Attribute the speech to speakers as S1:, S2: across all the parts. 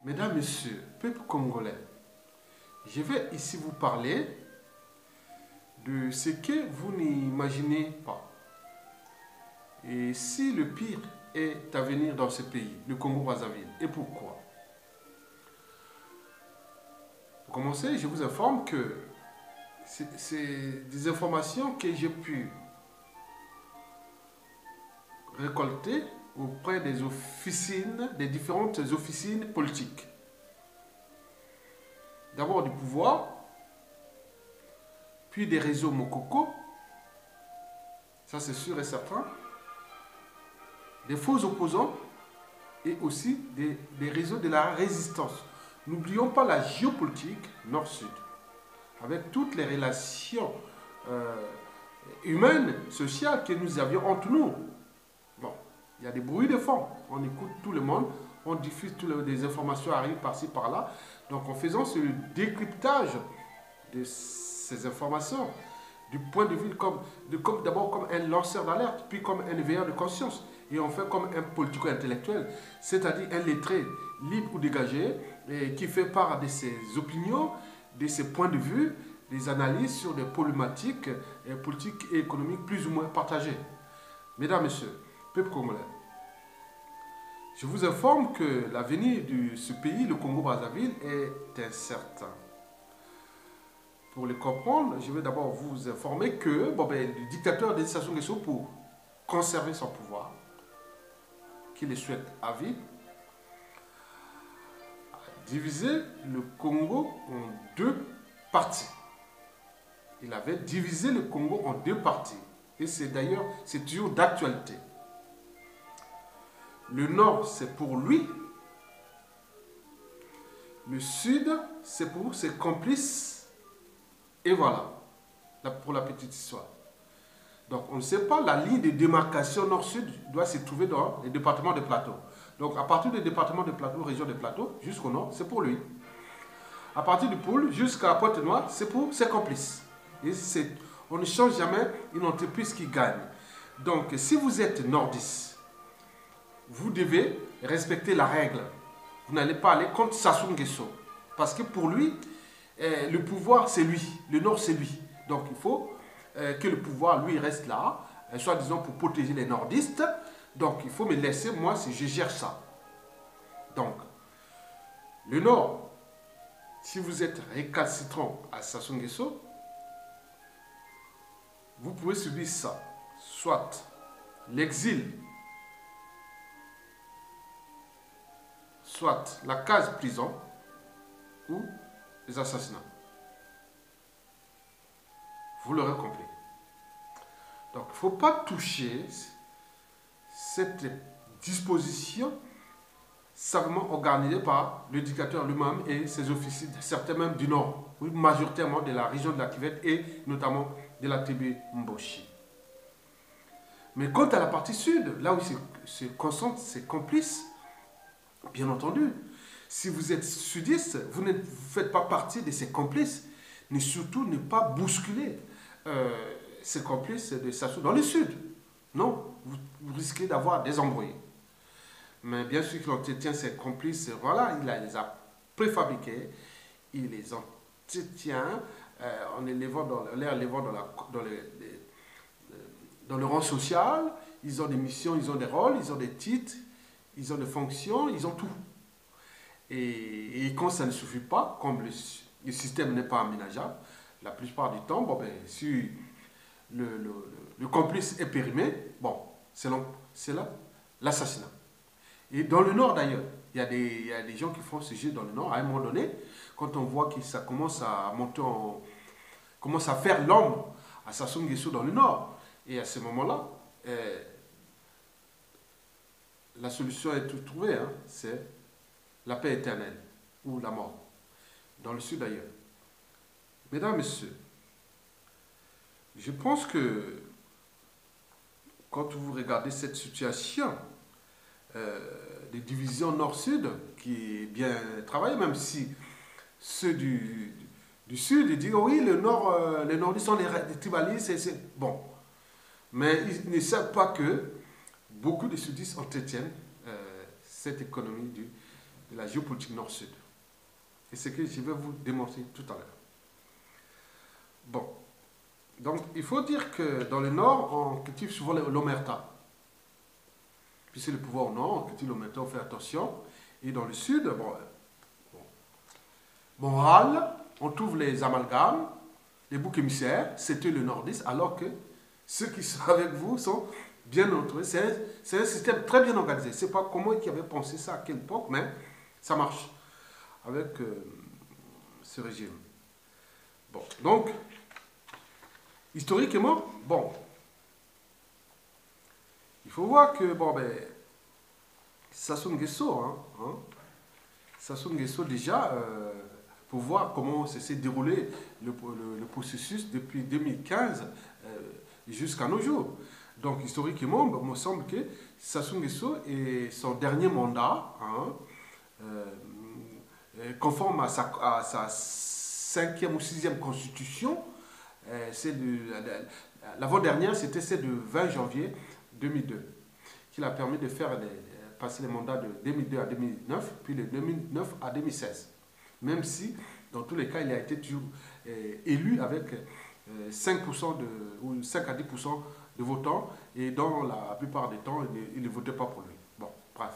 S1: Mesdames, Messieurs, peuple congolais, je vais ici vous parler de ce que vous n'imaginez pas. Et si le pire est à venir dans ce pays, le Congo-Brazzaville, et pourquoi? Pour commencer, je vous informe que c'est des informations que j'ai pu récolter auprès des officines, des différentes officines politiques. D'abord du pouvoir, puis des réseaux Mokoko, ça c'est sûr et certain, des faux opposants et aussi des réseaux de la résistance. N'oublions pas la géopolitique nord-sud, avec toutes les relations humaines, sociales que nous avions entre nous. Bon, il y a des bruits de fond, on écoute tout le monde, on diffuse toutes les informations arrivent par-ci, par-là. Donc en faisant ce décryptage de ces informations, du point de vue d'abord comme un lanceur d'alerte, puis comme un éveilleur de conscience, et enfin comme un politico-intellectuel, c'est-à-dire un lettré libre ou dégagé, et qui fait part de ses opinions, de ses points de vue, des analyses sur des problématiques politiques et économiques plus ou moins partagées. Mesdames, Messieurs, peuple congolais, je vous informe que l'avenir de ce pays, le Congo-Brazzaville, est incertain. Pour le comprendre, je vais d'abord vous informer que le dictateur Denis Sassou Nguesso, pour conserver son pouvoir, qu'il le souhaite à vie, a divisé le Congo en deux parties. Il avait divisé le Congo en deux parties. Et c'est toujours d'actualité. Le nord, c'est pour lui. Le sud, c'est pour ses complices. Et voilà, pour la petite histoire. Donc, on ne sait pas, la ligne de démarcation nord-sud doit se trouver dans les départements de plateau. Donc, à partir des départements de plateau, région de plateau, jusqu'au nord, c'est pour lui. À partir du pôle jusqu'à Pointe-Noire, c'est pour ses complices. Et on ne change jamais une entreprise qui gagne. Donc, si vous êtes nordiste, vous devez respecter la règle. Vous n'allez pas aller contre Sassou Nguesso. Parce que pour lui, le pouvoir, c'est lui. Le nord, c'est lui. Donc, il faut que le pouvoir, lui, reste là, soit disant pour protéger les nordistes. Donc, il faut me laisser, moi, si je gère ça. Donc, le nord, si vous êtes récalcitrant à Sassou Nguesso, vous pouvez subir ça. Soit l'exil, soit la case prison, ou les assassinats. Vous l'aurez compris. Donc, il ne faut pas toucher cette disposition savamment organisée par le dictateur lui-même et ses officiers, certains même du Nord, oui, majoritairement de la région de la Kivette et notamment de la tribu Mboshi. Mais quant à la partie sud, là où se concentrent ses complices, bien entendu, si vous êtes sudiste, vous ne faites pas partie de ces complices, mais surtout ne pas bousculer ces complices de Sassou dans le sud. Non, vous risquez d'avoir des embrouilles. Mais bien sûr qu'il entretient ses complices, voilà, il les a préfabriqués, il les entretient en les élevant dans le rang social, ils ont des missions, ils ont des rôles, ils ont des titres, ils ont des fonctions, ils ont tout. Et quand ça ne suffit pas, comme le système n'est pas aménageable, la plupart du temps, si le complice est périmé, c'est là l'assassinat. Et dans le nord d'ailleurs, il y a des gens qui font ce jeu dans le nord. À un moment donné, quand on voit que ça commence à monter commence à faire l'ombre à Sassou Nguesso dans le nord, et à ce moment-là, la solution est trouvée, hein, c'est la paix éternelle ou la mort, dans le sud d'ailleurs. Mesdames, Messieurs, je pense que quand vous regardez cette situation des divisions nord-sud, qui est bien travaillée, même si ceux du sud disent oui, les nordistes sont les tribalistes, c'est bon. Mais ils ne savent pas que beaucoup de sudistes entretiennent cette économie de la géopolitique nord-sud. Et c'est ce que je vais vous démontrer tout à l'heure. Bon, donc il faut dire que dans le nord, on cultive souvent l'omerta. Puis c'est le pouvoir au nord, on cultive l'omerta, on fait attention. Et dans le sud, Montréal, on trouve les amalgames, les boucs émissaires, c'était le nordiste, alors que ceux qui sont avec vous sont bien entourés. C'est un système très bien organisé. C'est pas comment ils avaient pensé ça à quelle époque, mais ça marche avec ce régime. Bon, donc, historiquement, bon, il faut voir que, bon, ben, Sassou Nguesso, Sassou Nguesso déjà, pour voir comment s'est déroulé le processus depuis 2015 jusqu'à nos jours. Donc, historiquement, il me semble que Sassou Nguesso est son dernier mandat, conforme à sa 5e ou 6e constitution. L'avant-dernière, c'était celle du 20 janvier 2002, qui a permis de faire passer les mandats de 2002 à 2009, puis de 2009 à 2016. Même si, dans tous les cas, il a été toujours élu avec 5% ou 5 à 10% de votants, et dans la plupart des temps, il ne votait pas pour lui. Bon, bref,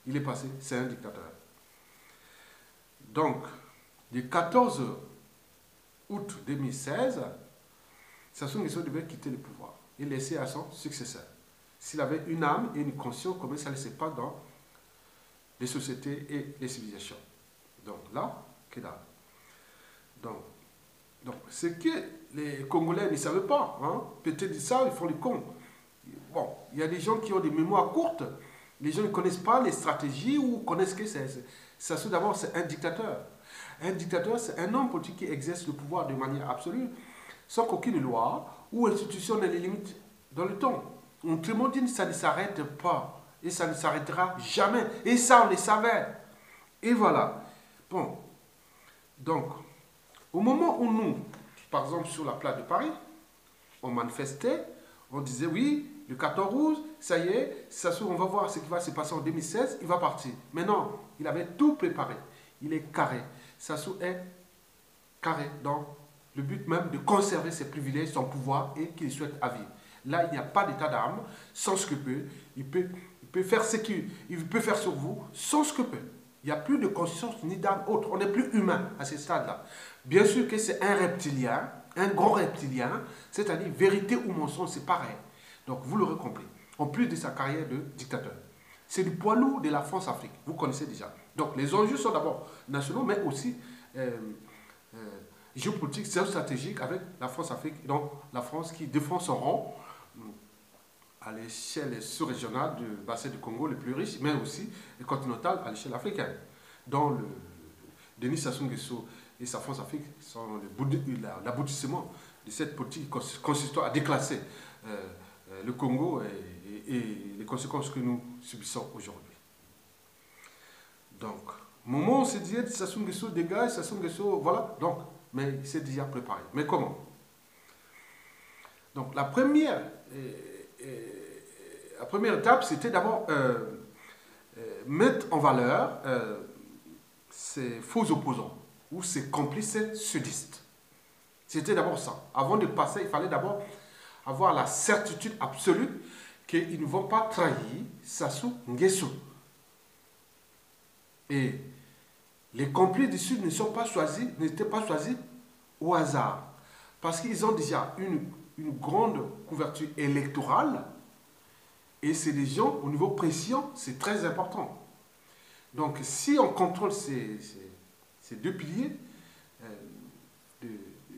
S1: il est passé, c'est un dictateur. Donc, le 14 août 2016, Sassou Nguesso devait quitter le pouvoir et laisser à son successeur. S'il avait une âme et une conscience, comme ça ne se passe dans les sociétés et les civilisations. Donc là, que dalle. Donc, ce que les Congolais ne savaient pas, peut-être ça, ils font les cons. Bon, il y a des gens qui ont des mémoires courtes, les gens ne connaissent pas les stratégies ou connaissent que Sassou d'abord c'est un dictateur. Un dictateur, c'est un homme politique qui exerce le pouvoir de manière absolue, sans qu'aucune loi ou institution ne les limite dans le temps. Autrement dit, ça ne s'arrête pas. Et ça ne s'arrêtera jamais. Et ça, on le savait. Et voilà. Bon. Donc, au moment où nous, par exemple sur la place de Paris, on manifestait, on disait oui, le 14 août, ça y est, Sassou, on va voir ce qui va se passer en 2016, il va partir. Mais non, il avait tout préparé. Il est carré. Sassou est carré dans le but même de conserver ses privilèges, son pouvoir et qu'il souhaite à vivre. Là, il n'y a pas d'état d'âme, sans scrupule. Il peut faire ce qu'il peut faire sur vous, sans scrupule. Il n'y a plus de conscience ni d'âme autre. On n'est plus humain à ce stade-là. Bien sûr que c'est un reptilien, un grand reptilien, c'est-à-dire vérité ou mensonge, c'est pareil. Donc, vous l'aurez compris. En plus de sa carrière de dictateur. C'est du poids lourd de la France-Afrique. Vous connaissez déjà. Donc, les enjeux sont d'abord nationaux, mais aussi géopolitiques, stratégiques avec la France-Afrique. Donc, la France qui défend son rang à l'échelle sous-régionale du bassin du Congo le plus riche, mais aussi continentale à l'échelle africaine. Dont le Denis Sassou Nguesso et sa France-Afrique sont l'aboutissement de cette politique consistant à déclasser le Congo et les conséquences que nous subissons aujourd'hui. Donc, au moment où on se disait Sassou Nguesso dégage, Sassou Nguesso, voilà, donc, mais il s'est déjà préparé. Mais comment? Donc, la première étape, c'était d'abord mettre en valeur ces faux opposants ou ces complices sudistes. C'était d'abord ça. Avant de passer, il fallait d'abord avoir la certitude absolue qu'ils ne vont pas trahir Sassou Nguesso. Et les complices du Sud n'étaient pas choisis au hasard. Parce qu'ils ont déjà une grande couverture électorale. Et c'est des gens, au niveau pression, c'est très important. Donc, si on contrôle ces deux piliers,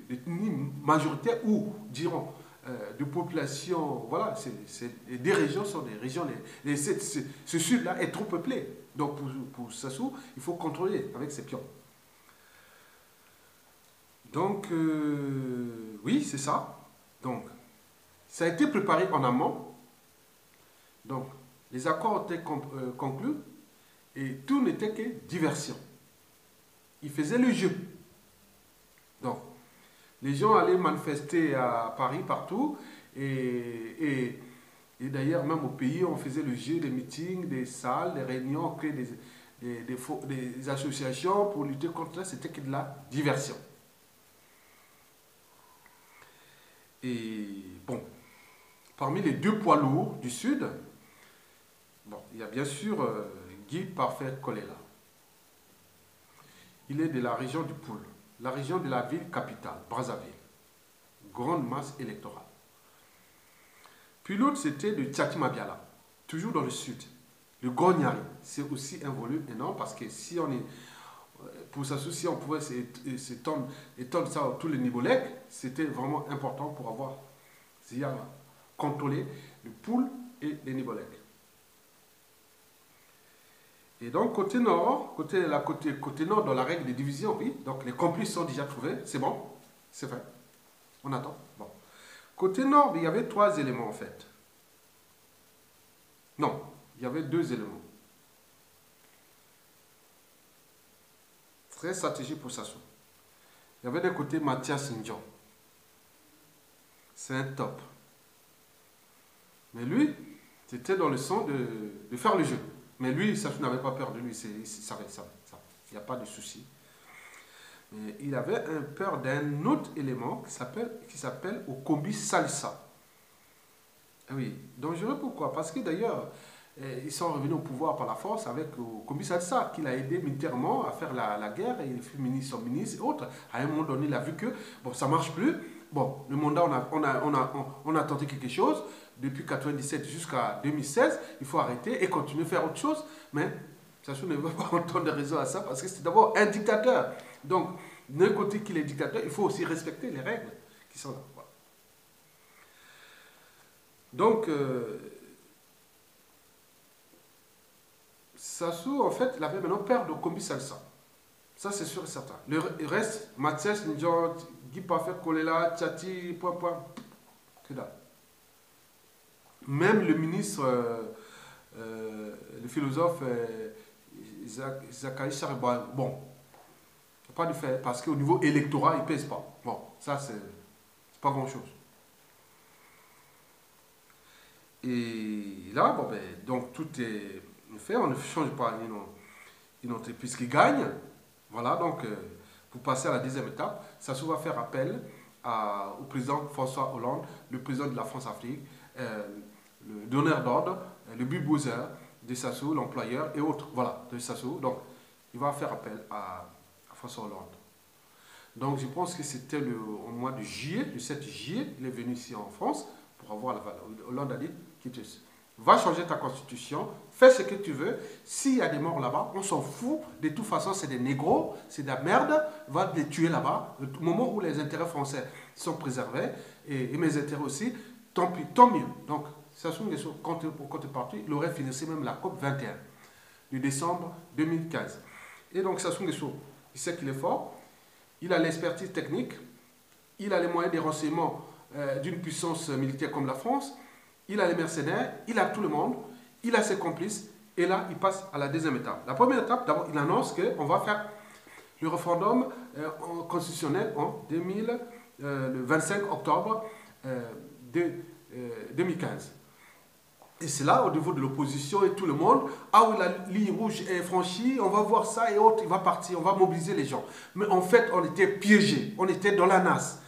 S1: d'ethnie majoritaire ou, dirons, de population, voilà, des régions sont des régions, ce sud-là est trop peuplé. Donc, pour Sassou, il faut contrôler avec ses pions. Donc, oui, c'est ça. Donc, ça a été préparé en amont. Donc, les accords ont été conclus et tout n'était que diversion. Ils faisaient le jeu. Donc, les gens allaient manifester à Paris, partout, et d'ailleurs, même au pays, on faisait le jeu des meetings, des salles, des réunions, on créait des associations pour lutter contre ça, c'était que de la diversion. Et bon, parmi les deux poids lourds du Sud, bon, il y a bien sûr Guy Parfait Kolela. Il est de la région du Poul, la région de la ville capitale, Brazzaville. Grande masse électorale. Puis l'autre, c'était le Tchati Mabiala, toujours dans le Sud. Le Gonyari, c'est aussi un volume énorme parce que si on est, pour Sassou, si on pouvait étendre ça à tous les Nibolèques, c'était vraiment important pour avoir, contrôlé le Poul et les Nibolèques. Et donc, côté nord, côté nord, dans la règle des divisions, oui, donc les complices sont déjà trouvés, c'est bon, c'est fait. On attend. Bon. Côté nord, il y avait 3 éléments en fait. Non, il y avait 2 éléments. Très stratégique pour Sassou. Il y avait d'un côté Mathias Ndjon. C'est un top. Mais lui, c'était dans le sens de faire le jeu. Mais lui, Sassou n'avait pas peur de lui, il savait ça. Il n'y a pas de souci. Mais il avait peur d'un autre élément qui s'appelle Okombi Salissa. Oui, dangereux pourquoi? Parce que d'ailleurs, ils sont revenus au pouvoir par la force avec Okombi Salissa, qui l'a aidé militairement à faire la guerre, et il fut son ministre et autres. À un moment donné, il a vu que bon, ça ne marche plus. Bon, le mandat, on a tenté quelque chose. Depuis 1997 jusqu'à 2016, il faut arrêter et continuer à faire autre chose. Mais Sassou ne veut pas entendre raison à ça parce que c'est d'abord un dictateur. Donc, d'un côté qu'il est dictateur, il faut aussi respecter les règles qui sont là. Voilà. Donc, Sassou, en fait, il avait maintenant peur de Kombi Salsa. Ça, c'est sûr et certain. Le reste, Mathias Ndjon, Guy Parfait Kolela, Tchati, que dalle. Même le ministre, le philosophe Zachary Charibois, bon, pas de fait, parce qu'au niveau électoral, il ne pèse pas. Bon, ça, c'est pas grand-chose. Et là, bon, ben, donc tout est fait, on ne change pas une entreprise qui gagne. Voilà, donc, pour passer à la deuxième étape, Sassou va faire appel au président François Hollande, le président de la France-Afrique, le donneur d'ordre, le bulldozer de Sassou, l'employeur et autres, voilà, de Sassou. Donc, il va faire appel à François Hollande. Donc, je pense que c'était au mois de juillet, le 7 juillet, il est venu ici en France pour avoir la valeur. Hollande a dit, va changer ta constitution, fais ce que tu veux. S'il y a des morts là-bas, on s'en fout. De toute façon, c'est des négros, c'est de la merde, va les tuer là-bas. Au moment où les intérêts français sont préservés, et mes intérêts aussi, tant pis, tant mieux. Donc, Sassou Nguesso, quand il est parti, il aurait financé même la COP 21 de décembre 2015. Et donc, Sassou Nguesso, il sait qu'il est fort, il a l'expertise technique, il a les moyens des renseignements d'une puissance militaire comme la France, il a les mercenaires, il a tout le monde, il a ses complices, et là, il passe à la deuxième étape. La première étape, d'abord, il annonce qu'on va faire le référendum constitutionnel en le 25 octobre 2015. Et c'est là, au niveau de l'opposition et tout le monde, ah oui, la ligne rouge est franchie, on va voir ça et autres, il va partir, on va mobiliser les gens. Mais en fait, on était piégés, on était dans la nasse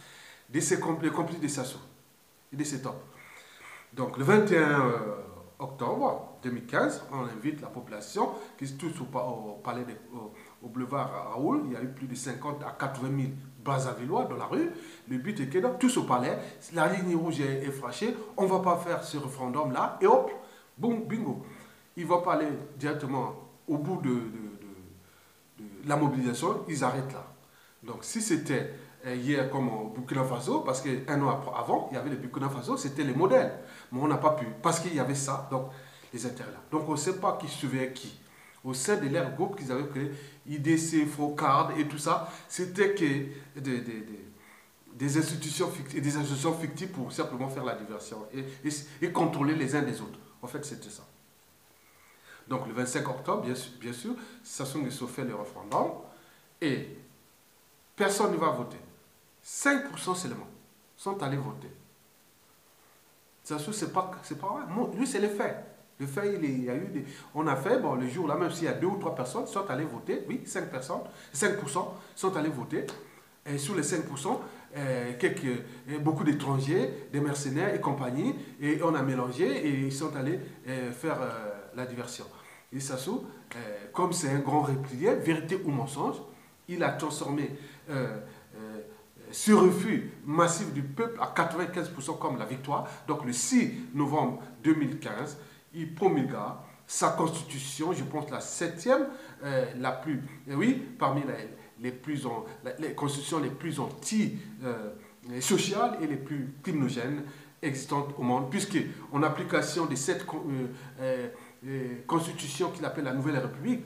S1: de ces complices de Sassou et de ses tops. Donc, le 21 octobre 2015, on invite la population qui se tous au palais, au boulevard Raoul. Il y a eu plus de 50 à 80 000 Brazzavillois dans la rue. Le but est que tous au palais, la ligne rouge est franchie, on ne va pas faire ce référendum-là, et hop, boum, bingo. Il ne va pas aller directement au bout de la mobilisation, ils arrêtent là. Donc, si c'était hier comme au Burkina Faso, parce qu'un an avant, il y avait le Burkina Faso, c'était les modèles. Mais on n'a pas pu, parce qu'il y avait ça, donc les intérêts là. Donc on ne sait pas qui suivait qui. Au sein de leur groupe qu'ils avaient créé, IDC, Focard et tout ça, c'était que des institutions fictives pour simplement faire la diversion et contrôler les uns des autres. En fait, c'était ça. Donc le 25 octobre, bien sûr, Sassou Nguesso fait le référendum et personne ne va voter. 5% seulement sont allés voter. Sassou, c'est pas vrai. Lui, c'est les faits. Le fait, il y a eu des... On a fait, bon, le jour-là, même s'il y a 2 ou 3 personnes sont allées voter, oui, 5% sont allés voter. Et sur les 5%, beaucoup d'étrangers, des mercenaires et compagnie, et on a mélangé et ils sont allés faire la diversion. Et Sassou, comme c'est un grand réplié, vérité ou mensonge, il a transformé ce refus massif du peuple à 95% comme la victoire. Donc le 6 novembre 2015, il promulgua sa constitution, je pense la 7e, la plus, oui, parmi les constitutions les plus anti-sociales et les plus criminogènes existantes au monde, puisque en application de cette constitution qu'il appelle la Nouvelle République,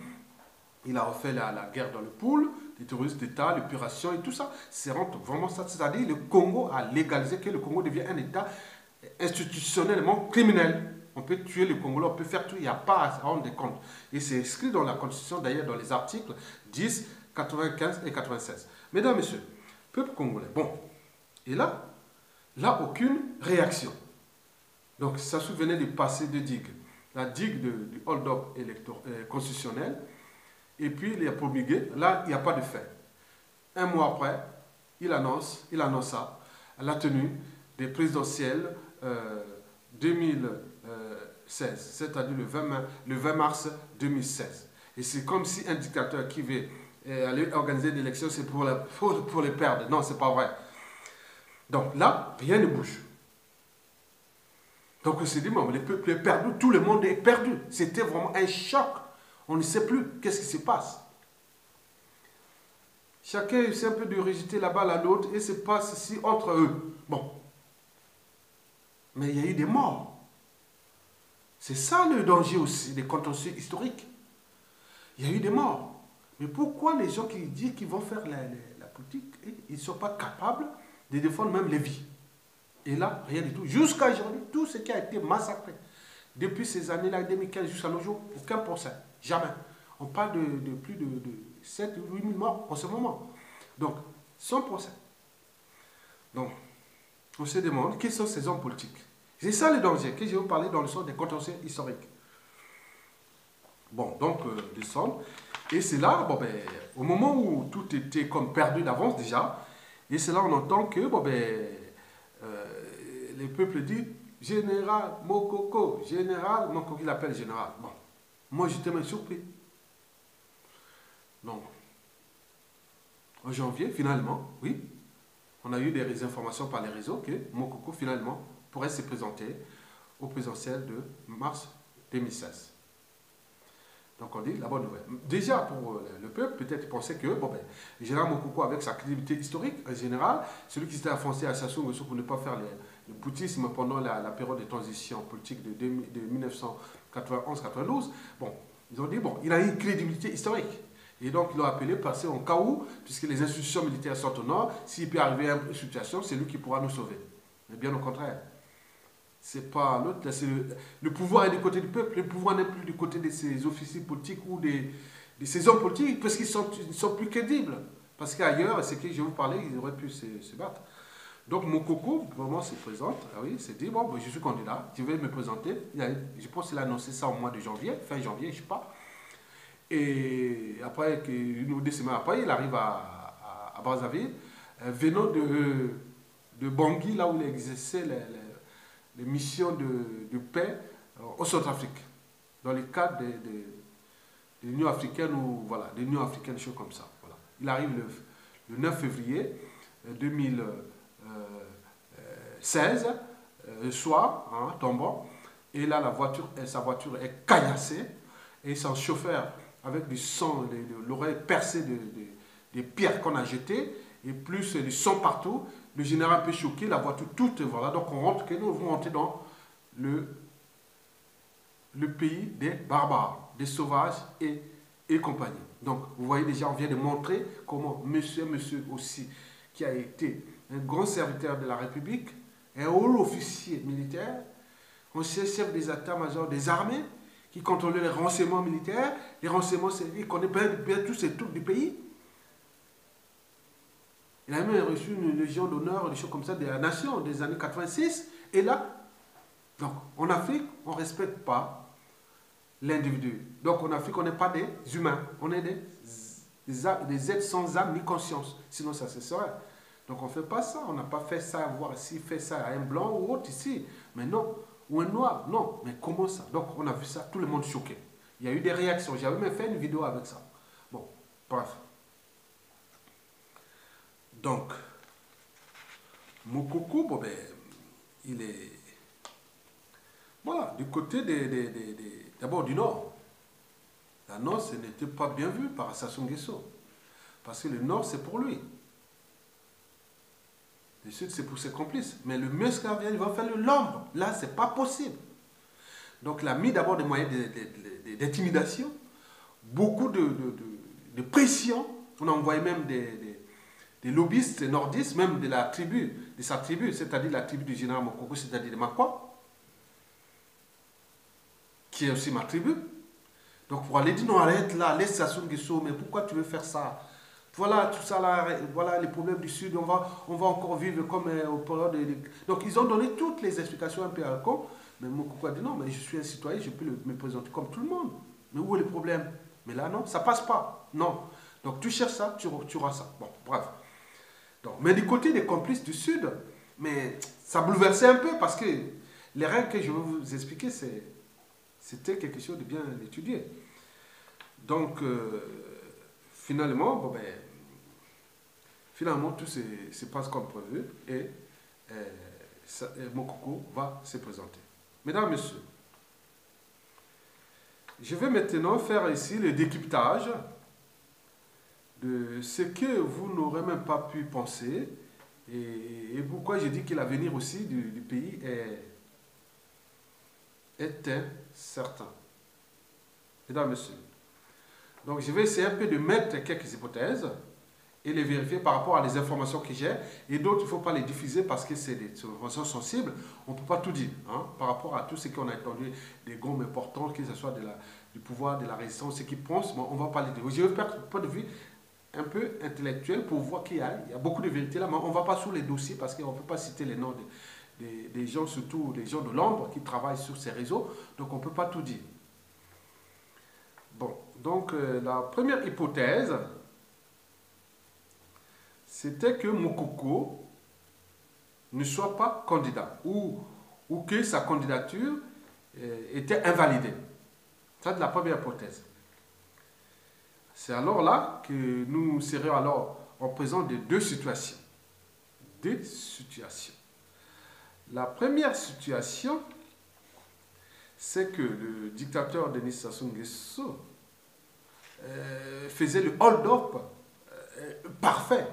S1: il a refait la guerre dans le pool, les terroristes d'État, l'épuration et tout ça. C'est vraiment ça. C'est-à-dire le Congo a légalisé que le Congo devient un État institutionnellement criminel. On peut tuer le Congolais, on peut faire tout, il n'y a pas à rendre compte. Et c'est inscrit dans la Constitution, d'ailleurs, dans les articles 10, 95 et 96. Mesdames, Messieurs, peuple congolais, bon, et là, aucune réaction. Donc, ça se venait de passer de digue. La digue du hold-up constitutionnel, et puis il a promulgué, là, il n'y a pas de fait. Un mois après, il annonça la tenue des présidentielles 2016, c'est-à-dire le 20 mars 2016. Et c'est comme si un dictateur qui veut aller organiser des élections, c'est pour les perdre. Non, c'est pas vrai. Donc là, rien ne bouge. Donc on s'est dit, bon, le peuple est perdu, tout le monde est perdu. C'était vraiment un choc. On ne sait plus qu'est-ce qui se passe. Chacun essaie un peu de rejeter la balle à l'autre et se passe ici entre eux. Bon. Mais il y a eu des morts. C'est ça le danger aussi des contentieux historiques. Il y a eu des morts. Mais pourquoi les gens qui disent qu'ils vont faire la politique, ils ne sont pas capables de défendre même les vies? Et là, rien du tout. Jusqu'à aujourd'hui, tout ce qui a été massacré, depuis ces années-là, 2015 jusqu'à nos jours, aucun procès. Jamais. On parle de plus de 7 ou 8 000 morts en ce moment. Donc, sans procès. Donc, on se demande quels sont ces hommes politiques. C'est ça le danger que je vais vous parler dans le sens des contentieux historiques. Bon, donc, descendre. Et c'est là, bon, ben, au moment où tout était comme perdu d'avance déjà, et c'est là on entend que, bon, ben, les peuples disent Général Mokoko, Général Mokoko, il appelle Général. Bon, moi j'étais même surpris. Donc, en janvier, finalement, oui, on a eu des informations par les réseaux que Mokoko, finalement, pourrait se présenter au présidentiel de mars 2016. Donc on dit la bonne nouvelle. Déjà, pour le peuple, peut-être penser que, bon ben, le général Mokoko, avec sa crédibilité historique, en général, celui qui s'était enfoncé à Sassou Nguesso pour ne pas faire le poutisme pendant la période de transition politique de 1991-92, bon, ils ont dit, bon, il a une crédibilité historique. Et donc, ils l'ont appelé passer en cas où, puisque les institutions militaires sont au nord, s'il peut arriver à une situation, c'est lui qui pourra nous sauver. Mais bien au contraire. C'est pas l'autre, le pouvoir est du côté du peuple, le pouvoir n'est plus du côté de ces officiers politiques ou de ces hommes politiques, parce qu'ils sont plus crédibles. Parce qu'ailleurs, c'est que je vous parlais, ils auraient pu se battre. Donc Mokoko, vraiment, se présente, ah oui, s'est dit, bon, je suis candidat, je vais me présenter. Je pense qu'il a annoncé ça au mois de janvier, fin janvier, je ne sais pas. Et après, une ou deux semaines après, il arrive à Brazzaville, venant de Bangui, là où il exerçait les missions de paix au Centrafrique, dans le cadre de l'Union africaine, ou voilà, de l'Union africaine, des choses comme ça. Voilà. Il arrive le 9 février 2016, le soir, hein, tombant, et là, sa voiture est caillassée, et son chauffeur, avec du sang, l'oreille percée des pierres qu'on a jetées, et plus du sang partout, le général un peu choqué, la voiture toute, voilà. Donc on rentre, que nous devons rentrer dans le pays des barbares, des sauvages et compagnie. Donc vous voyez déjà, on vient de montrer comment monsieur aussi, qui a été un grand serviteur de la République, un haut officier militaire, ancien chef des états-majors des armées, qui contrôlait les renseignements militaires, les renseignements, il connaît bien tous ces trucs du pays. Il a même reçu une légion d'honneur, des choses comme ça, de la nation des années 86. Et là, donc, en Afrique, on ne respecte pas l'individu. Donc en Afrique, on n'est pas des humains, on est des êtres sans âme ni conscience. Sinon, ça se serait. Donc on ne fait pas ça, on n'a pas fait ça, voir si fait ça à un blanc ou autre ici. Mais non, ou un noir, non. Mais comment ça? Donc on a vu ça, tout le monde choqué. Il y a eu des réactions, j'avais même fait une vidéo avec ça. Bon, bref. Donc, Moukoko, bon ben, il est... Voilà, du côté d'abord du Nord. La Nord, ce n'était pas bien vu par Sassou Nguesso. Parce que le Nord, c'est pour lui. Le Sud, c'est pour ses complices. Mais le Muscat, il va faire l'ombre. Là, c'est pas possible. Donc, il a mis d'abord des moyens d'intimidation, beaucoup de pression. On a envoyé même des lobbyistes nordistes, même de la tribu, de sa tribu, c'est-à-dire la tribu du général Mokoko, c'est-à-dire de Makwa, qui est aussi ma tribu. Donc pour aller dire non, arrête là, laisse Sassou Nguesso, mais pourquoi tu veux faire ça? Voilà tout ça là, voilà les problèmes du Sud, on va encore vivre comme au période de... Donc ils ont donné toutes les explications un peu à la con, mais Mokoko a dit non, mais je suis un citoyen, je peux me présenter comme tout le monde. Mais où est le problème? Mais là non, ça passe pas. Non. Donc tu cherches ça, tu auras ça. Bon, bref. Donc, mais du côté des complices du Sud, mais ça bouleversait un peu parce que les règles que je vais vous expliquer, c'était quelque chose de bien étudié. Donc, finalement, bon ben, finalement, tout se passe comme prévu et Mokoko va se présenter. Mesdames, Messieurs, je vais maintenant faire ici le décryptage de ce que vous n'aurez même pas pu penser et pourquoi j'ai dit que l'avenir aussi du pays est incertain. Mesdames, Messieurs, donc je vais essayer un peu de mettre quelques hypothèses et les vérifier par rapport à les informations que j'ai et d'autres il ne faut pas les diffuser parce que c'est des informations sensibles, on ne peut pas tout dire hein, par rapport à tout ce qu'on a entendu, des groupes importants, que ce soit du pouvoir, de la résistance, ce qu'ils pensent, on ne va pas les dire. Je vais faire un point de vue un peu intellectuel pour voir qu'il y a beaucoup de vérité là, mais on ne va pas sur les dossiers parce qu'on ne peut pas citer les noms des gens, surtout les gens de l'ombre qui travaillent sur ces réseaux, donc on ne peut pas tout dire. Bon, donc la première hypothèse, c'était que Mokoko ne soit pas candidat ou que sa candidature était invalidée. C'est la première hypothèse. C'est alors là que nous serions alors en présence de deux situations. La première situation, c'est que le dictateur Denis Sassou Nguesso faisait le hold-up parfait,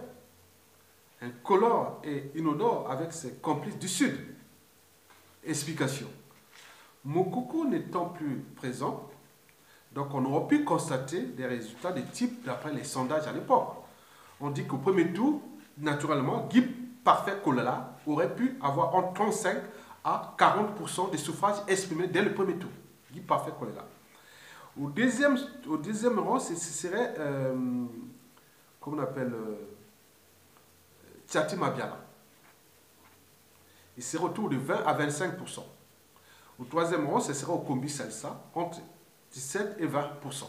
S1: incolore et inodore avec ses complices du Sud. Explication. Mokoko n'étant plus présent, donc on aurait pu constater des résultats de type d'après les sondages à l'époque. On dit qu'au premier tour, naturellement, Guy Parfait Kolala aurait pu avoir entre 35 à 40% des suffrages exprimés dès le premier tour. Guy Parfait Kolala. Au deuxième rang, ce serait, comment on appelle, Tchati Mabiala. Il serait autour de 20 à 25%. Au troisième rang, ce serait Okombi Salsa, entre 17 et 20%.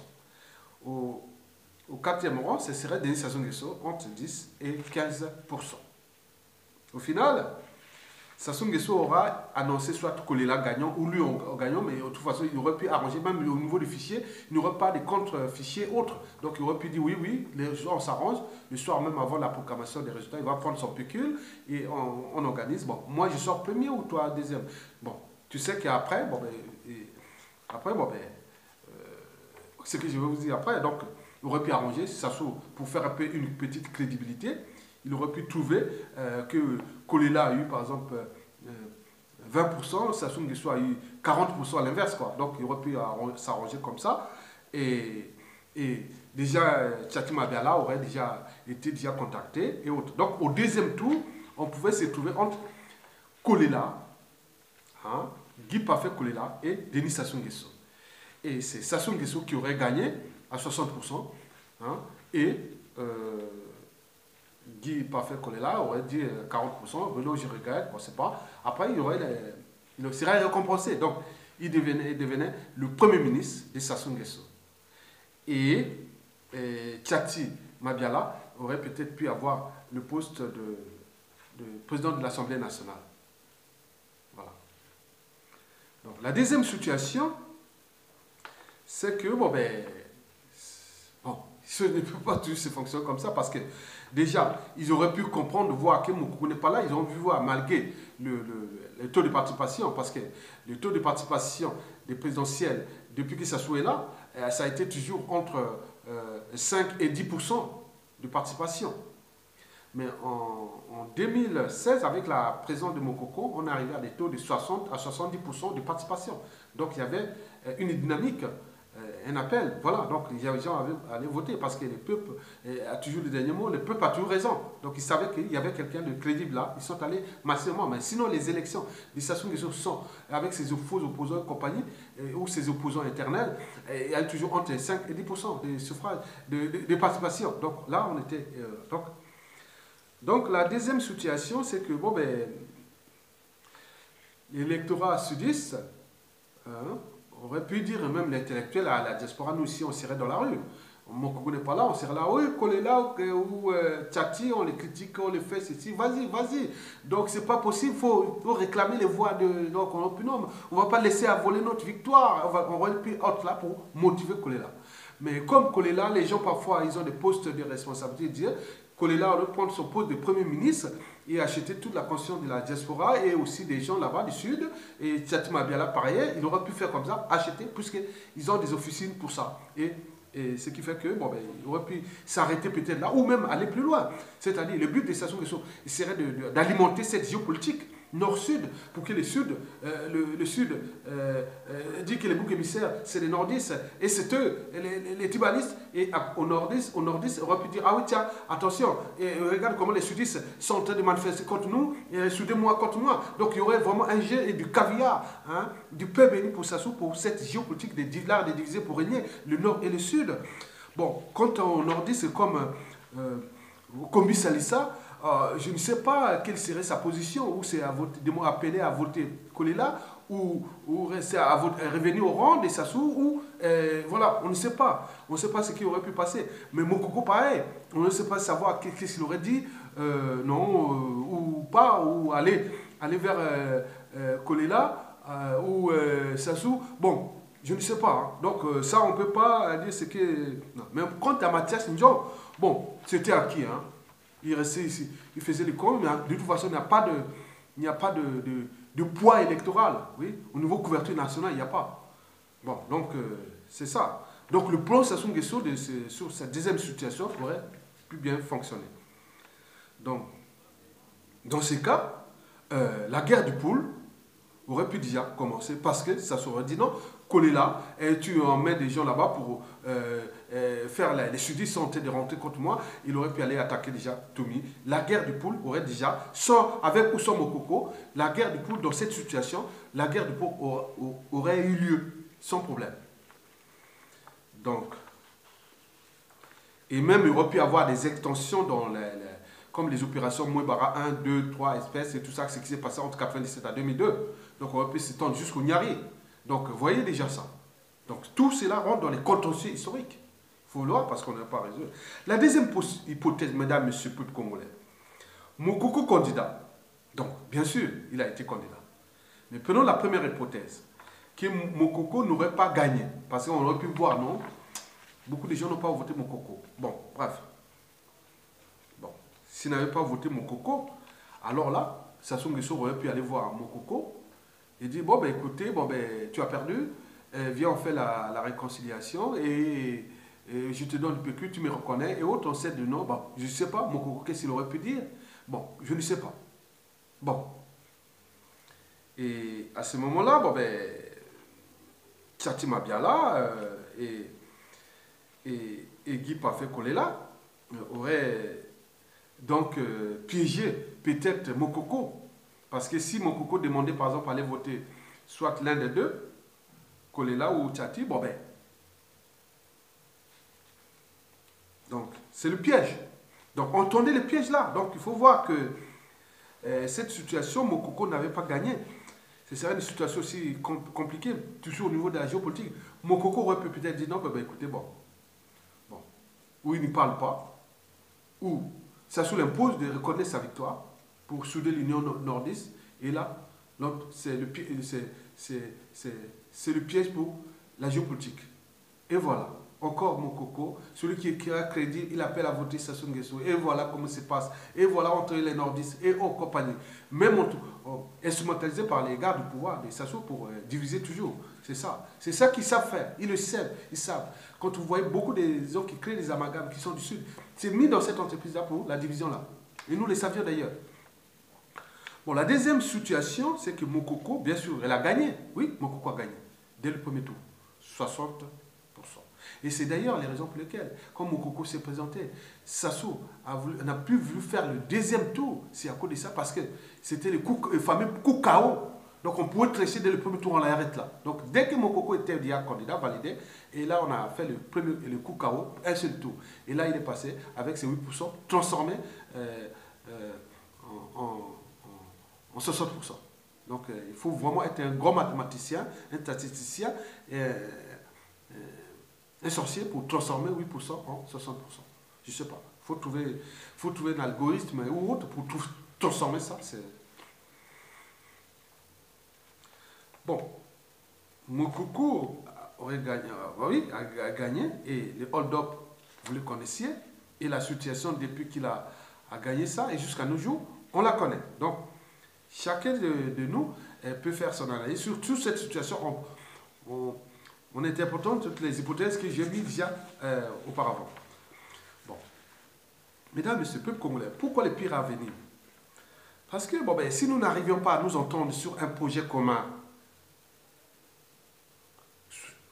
S1: Au quatrième rang, ce serait Denis Sassou Nguesso, entre 10 et 15%. Au final, Sassou Nguesso aura annoncé soit Kolela gagnant ou lui gagnant, mais de toute façon, il aurait pu arranger, même au niveau du fichier, il n'y aurait pas de contre-fichier autre. Donc il aurait pu dire oui, les gens s'arrangent, le soir même avant la proclamation des résultats, il va prendre son pécule et on organise. Bon, moi je sors premier ou toi deuxième. Bon, tu sais qu'après, ce que je vais vous dire après, donc il aurait pu arranger Sassou pour faire un peu une petite crédibilité. Il aurait pu trouver que Kolela a eu par exemple 20%, Sassou Nguesso a eu 40% à l'inverse, quoi. Donc il aurait pu s'arranger comme ça. Et déjà, Tchati Mabiala aurait été contacté et autres. Donc au deuxième tour, on pouvait se trouver entre Kolela, Guy Parfait Kolela et Denis Sassou Nguesso. Et c'est Sassou Nguesso qui aurait gagné à 60%, et Guy Parfait Kolela aurait dit 40%, Renaud je regrette, bon, c'est pas. Après, il serait récompensé. Donc, il devenait le premier ministre de Sassou Nguesso. Et Tchati Mabiala aurait peut-être pu avoir le poste de président de l'Assemblée nationale. Voilà. Donc la deuxième situation, c'est que, ce ne peut pas toujours se fonctionner comme ça parce que déjà, ils auraient pu comprendre, voir que Mokoko n'est pas là, ils ont vu voir malgré le taux de participation, parce que le taux de participation des présidentielles, depuis que Sassou est là, ça a été toujours entre 5 et 10% de participation. Mais en 2016, avec la présence de Mokoko, on est arrivé à des taux de 60 à 70% de participation. Donc il y avait une dynamique, un appel. Voilà, donc les gens allaient voter parce que le peuple a toujours le dernier mot, le peuple a toujours raison. Donc ils savaient qu'il y avait quelqu'un de crédible là, ils sont allés massivement. Mais sinon, les élections des Sassou Nguesso sont avec ses faux opposants et compagnie, ou ses opposants éternels, il y a toujours entre 5 et 10% de suffrages, de participation. Donc là, on était. Donc la deuxième situation, c'est que l'électorat sudiste aurait pu dire, même l'intellectuel à la diaspora, nous ici on serait dans la rue. Mokoko n'est pas là, on serait là, oui, Kolela ou Tchati, on les critique, on les fait ceci, vas-y, vas-y. Donc c'est pas possible, il faut réclamer les voix de. Donc on ne va pas laisser à voler notre victoire, on va être plus haute là pour motiver Kolela. Mais comme Kolela, les gens parfois ils ont des postes de responsabilité, dire Kolela aurait prendre son poste de Premier ministre et acheter toute la conscience de la diaspora et aussi des gens là-bas du Sud. Et Tchati Mabiala, pareil, il aurait pu faire comme ça, acheter, puisqu'ils ont des officines pour ça. Et ce qui fait que, il aurait pu s'arrêter peut-être là, ou même aller plus loin. C'est-à-dire, le but de Sassou Nguesso serait d'alimenter cette géopolitique nord-sud, pour que le Sud dit que les boucs émissaires, c'est les nordistes, et c'est eux, les tribalistes, et au nordiste, on aurait pu dire, ah oui, tiens, attention, et regarde comment les sudistes sont en train de manifester contre nous, et soudez-moi contre moi. Donc il y aurait vraiment un jeu et du caviar, du pain béni pour Sassou, pour cette géopolitique des divisés pour régner le nord et le sud. Bon, quant aux nordistes comme Kombi Salissa, je ne sais pas quelle serait sa position, ou c'est appeler à voter Kolela, ou rester à revenir au rang de Sassou, ou voilà, on ne sait pas. On ne sait pas ce qui aurait pu passer. Mais Mokoko, pareil, on ne sait pas savoir qu'est-ce qu'il aurait dit, non, ou pas, ou aller vers Kolela, ou Sassou. Bon, je ne sais pas. Donc ça, on ne peut pas dire ce que. Non. Mais quant à Mathias Ndjong, bon, c'était acquis, hein. Il restait ici, il faisait les cons, mais de toute façon, il n'y a pas de poids électoral. Oui? Au niveau couverture nationale, il n'y a pas. Bon, donc, c'est ça. Donc, le plan Sassou Nguesso sur cette deuxième situation aurait pu bien fonctionner. Donc, dans ces cas, la guerre du pool aurait pu déjà commencer parce que ça serait dit non, Kolela, et tu emmènes des gens là-bas pour faire les sudistes sont en train de rentrer contre moi, il aurait pu aller attaquer déjà Tomi. La guerre du pool aurait déjà, avec ou sans Mokoko, la guerre du pool dans cette situation, la guerre du pool aurait eu lieu sans problème. Donc, et même il aurait pu y avoir des extensions dans comme les opérations Mouébara 1, 2, 3 espèces et tout ça, ce qui s'est passé entre 1997 à 2002. Donc on aurait pu s'étendre jusqu'au Niari. Donc vous voyez déjà ça. Donc tout cela rentre dans les contentieux historiques. Il faut le voir parce qu'on n'a pas résolu. La deuxième hypothèse, mesdames, messieurs, peuple congolais. Mokoko candidat. Donc bien sûr, il a été candidat. Mais prenons la première hypothèse. Que Mokoko n'aurait pas gagné. Parce qu'on aurait pu voir, non? Beaucoup de gens n'ont pas voté Mokoko. Bon, bref. S'il n'avait pas voté Mokoko, alors là, Sassou Nguesso aurait pu aller voir Mokoko et dire, bon, ben écoutez, tu as perdu, viens, on fait la réconciliation et je te donne le PQ, tu me reconnais, et autres, on sait de non, bon, je ne sais pas, Mokoko, qu'est-ce qu'il aurait pu dire? Bon, je ne sais pas. Bon. Et à ce moment-là, Tchati Mabiala et Guy Parfait Kolela auraient donc piéger peut-être Mokoko. Parce que si Mokoko demandait par exemple à aller voter soit l'un des deux, Kolela ou Tchati, donc c'est le piège. Donc entendez le piège là. Donc il faut voir que cette situation, Mokoko n'avait pas gagné. ce serait une situation aussi compliquée, toujours au niveau de la géopolitique. Mokoko aurait peut-être dit non, ben, écoutez, bon, ou il ne parle pas, ou Sassou l'impose de reconnaître sa victoire pour souder l'Union nordiste, et là, c'est le piège pour la géopolitique. Et voilà, encore Mokoko, celui qui a crédit, il appelle à voter Sassou Nguesso. Et voilà comment ça se passe. Et voilà entre les nordistes et compagnie. Même instrumentalisé par les gardes du pouvoir des Sassou pour diviser toujours. C'est ça. C'est ça qu'ils savent faire. Ils le savent. Ils savent. Quand vous voyez beaucoup des hommes qui créent des amalgames, qui sont du Sud, c'est mis dans cette entreprise-là pour la division-là. Et nous le savions d'ailleurs. Bon, la deuxième situation, c'est que Mokoko, bien sûr, elle a gagné. Oui, Mokoko a gagné. Dès le premier tour. 60%. Et c'est d'ailleurs les raisons pour lesquelles, quand Mokoko s'est présenté, Sassou n'a plus voulu faire le deuxième tour. C'est à cause de ça, parce que c'était le fameux coup KO. Donc on pouvait trécher dès le premier tour, on l'arrête là. Donc dès que Mokoko était déjà candidat, validé, et là on a fait le coup KO, un seul tour. Et là il est passé avec ses 8% transformés en 60%. Donc il faut vraiment être un grand mathématicien, un statisticien, un sorcier pour transformer 8% en 60%. Je ne sais pas. Il faut trouver un algorithme ou autre pour transformer ça. Bon, Mokoko aurait a gagné, et le hold-up, vous le connaissiez, et la situation depuis qu'il a gagné ça, et jusqu'à nos jours, on la connaît. Donc, chacun de nous peut faire son analyse sur toute cette situation en interprétant toutes les hypothèses que j'ai mises déjà auparavant. Bon. Mesdames et messieurs, peuple congolais, pourquoi le pire à venir? Parce que si nous n'arrivions pas à nous entendre sur un projet commun,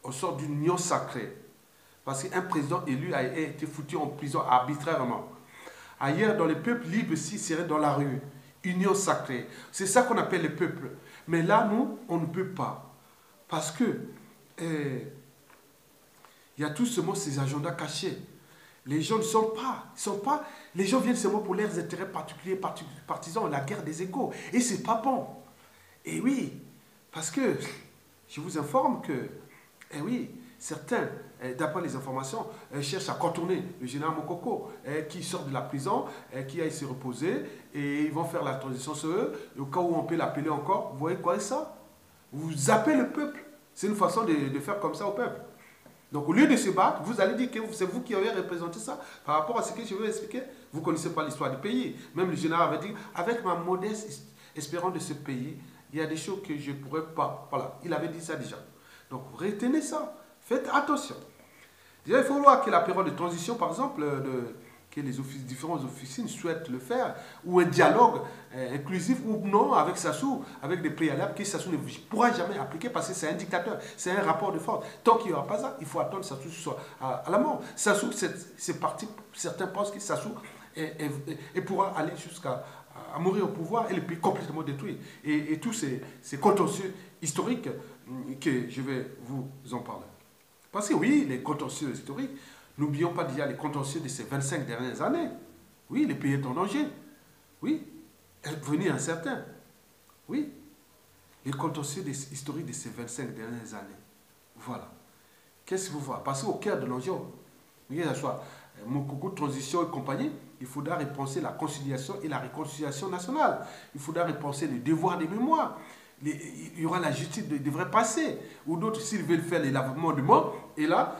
S1: au sort d'une union sacrée, parce qu'un président élu a été foutu en prison arbitrairement. Ailleurs, dans les peuples libres, ici, seraient dans la rue. Union sacrée. C'est ça qu'on appelle le peuple. Mais là, nous, on ne peut pas. Parce que il y a tout seulement ces agendas cachés. Les gens ne sont pas, les gens viennent seulement pour leurs intérêts particuliers, partisans, la guerre des égaux. Et c'est pas bon. Et oui, parce que je vous informe que, oui, certains, d'après les informations, cherchent à contourner le général Mokoko, qui sort de la prison, qui aille se reposer, et ils vont faire la transition sur eux, au cas où on peut l'appeler encore. Vous voyez quoi ça? Vous zappez le peuple. C'est une façon de faire comme ça au peuple. Donc au lieu de se battre, vous allez dire que c'est vous qui avez représenté ça. Par rapport à ce que je veux expliquer, vous ne connaissez pas l'histoire du pays. Même le général avait dit, avec ma modeste espérance de ce pays, il y a des choses que je ne pourrais pas. Voilà, il avait dit ça déjà. Donc retenez ça. Faites attention. Déjà, il faut voir que la période de transition, par exemple, que les différentes officines souhaitent le faire, ou un dialogue inclusif ou non avec Sassou, avec des préalables que Sassou ne pourra jamais appliquer parce que c'est un dictateur, c'est un rapport de force. Tant qu'il n'y aura pas ça, il faut attendre que Sassou soit à la mort. Sassou, c'est parti, certains pensent que Sassou pourra aller jusqu'à mourir au pouvoir et le pays complètement détruit. Et tous ces contentieux historiques que je vais vous en parler. Parce que oui, les contentieux historiques, n'oublions pas déjà les contentieux de ces 25 dernières années. Oui, le pays est en danger. Oui, venir incertain. Oui, les contentieux historiques de ces 25 dernières années. Voilà. Qu'est-ce que vous voyez? Parce qu'au cœur de l'enjeu, que ce soit Mokoko, transition et compagnie, il faudra repenser la conciliation et la réconciliation nationale. Il faudra repenser le devoir de mémoire. Il y aura la justice devrait passer. Ou d'autres, s'ils veulent faire les lavements de morts, et là,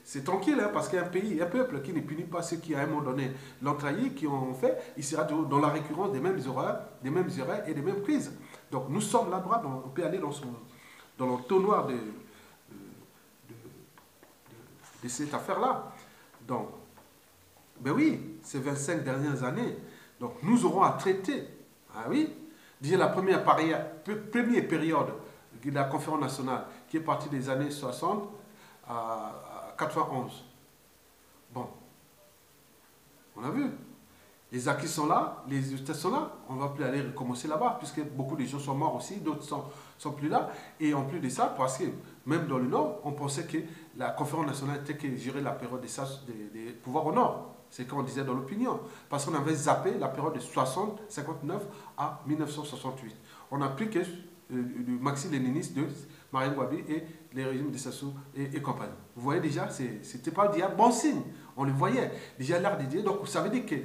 S1: c'est tranquille, hein, parce qu'un pays, un peuple qui ne punit pas ceux qui, à un moment donné, l'ont trahi, qui ont fait, il sera dans la récurrence des mêmes erreurs et des mêmes crises. Donc nous sommes là-bas, on peut aller dans l'entonnoir de cette affaire-là. Donc, ben oui, ces 25 dernières années, donc nous aurons à traiter, ah oui, dire la première période de la conférence nationale, qui est partie des années 60 à 91. Bon, on a vu. Les acquis sont là, les résultats sont là. On ne va plus aller recommencer là-bas, puisque beaucoup de gens sont morts aussi, d'autres sont plus là. Et en plus de ça, parce que même dans le Nord, on pensait que la conférence nationale était que gérer la période des pouvoirs au Nord. C'est ce qu'on disait dans l'opinion. Parce qu'on avait zappé la période de 60-59 à 1968. On n'a plus que du marxiste-léniniste de Marien Ngouabi et les régimes de Sassou et compagnie. Vous voyez déjà, c'était pas déjà bon signe. On le voyait. Déjà l'art des dieux. Donc ça veut dire que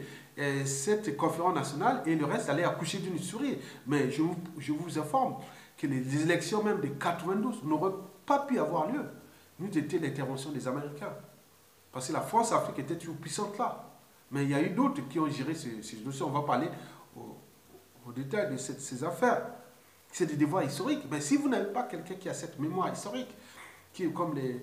S1: cette conférence nationale et le reste allait accoucher d'une souris. Mais je vous informe que les élections même de 92 n'auraient pas pu avoir lieu. Nous étions l'intervention des Américains. Parce que la France-Afrique était toujours puissante là. Mais il y a eu d'autres qui ont géré ces dossiers. On va parler au détail de ces affaires. C'est des devoirs historiques. Mais si vous n'avez pas quelqu'un qui a cette mémoire historique, qui est comme les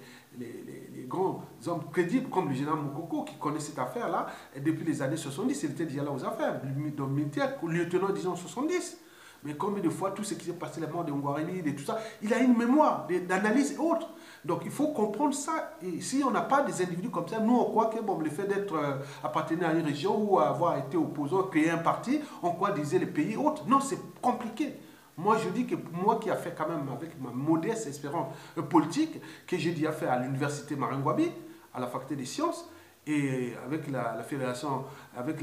S1: grands hommes crédibles, comme le général Mokoko, qui connaît cette affaire-là, et depuis les années 70, il était déjà là aux affaires, dans le militaire, lieutenant, disons, 70. Mais combien de fois, tout ce qui s'est passé, la mort de Ngouareli et tout ça, il a une mémoire d'analyse et autres. Donc il faut comprendre ça. Et si on n'a pas des individus comme ça, nous on croit que bon, le fait d'être appartenir à une région ou avoir été opposant, créer un parti, on croit diviser les pays et autres. Non, c'est compliqué. Moi, je dis que moi qui a fait quand même avec ma modeste expérience politique, que j'ai déjà fait à l'université Marien Ngouabi, à la faculté des sciences, et avec la fédération, avec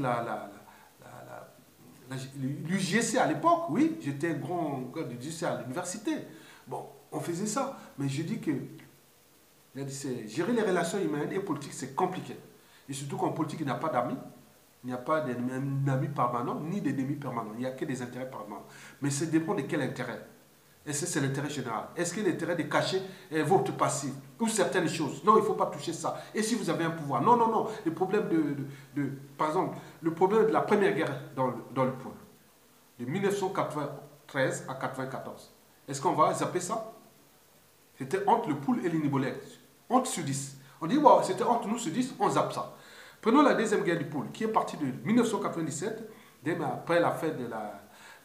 S1: l'UGC à l'époque, oui, j'étais un grand gars de l'UGC à l'université. Bon, on faisait ça. Mais je dis que gérer les relations humaines et politiques, c'est compliqué. Et surtout qu'en politique, il n'y a pas d'amis. Il n'y a pas d'amis permanents, ni d'ennemis permanents. Il n'y a que des intérêts permanents. Mais ça dépend de quel intérêt. Est-ce que c'est l'intérêt général? Est-ce que l'intérêt de cacher votre passif? Ou certaines choses? Non, il ne faut pas toucher ça. Et si vous avez un pouvoir? Non, non, non. Le problème par exemple, le problème de la première guerre dans le pôle, de 1993 à 1994. Est-ce qu'on va zapper ça? C'était entre le pôle et les Nibolais. Entre sur 10. On dit, wow, c'était entre nous sur 10, on zappe ça. Prenons la deuxième guerre du pôle, qui est partie de 1997, après la fin de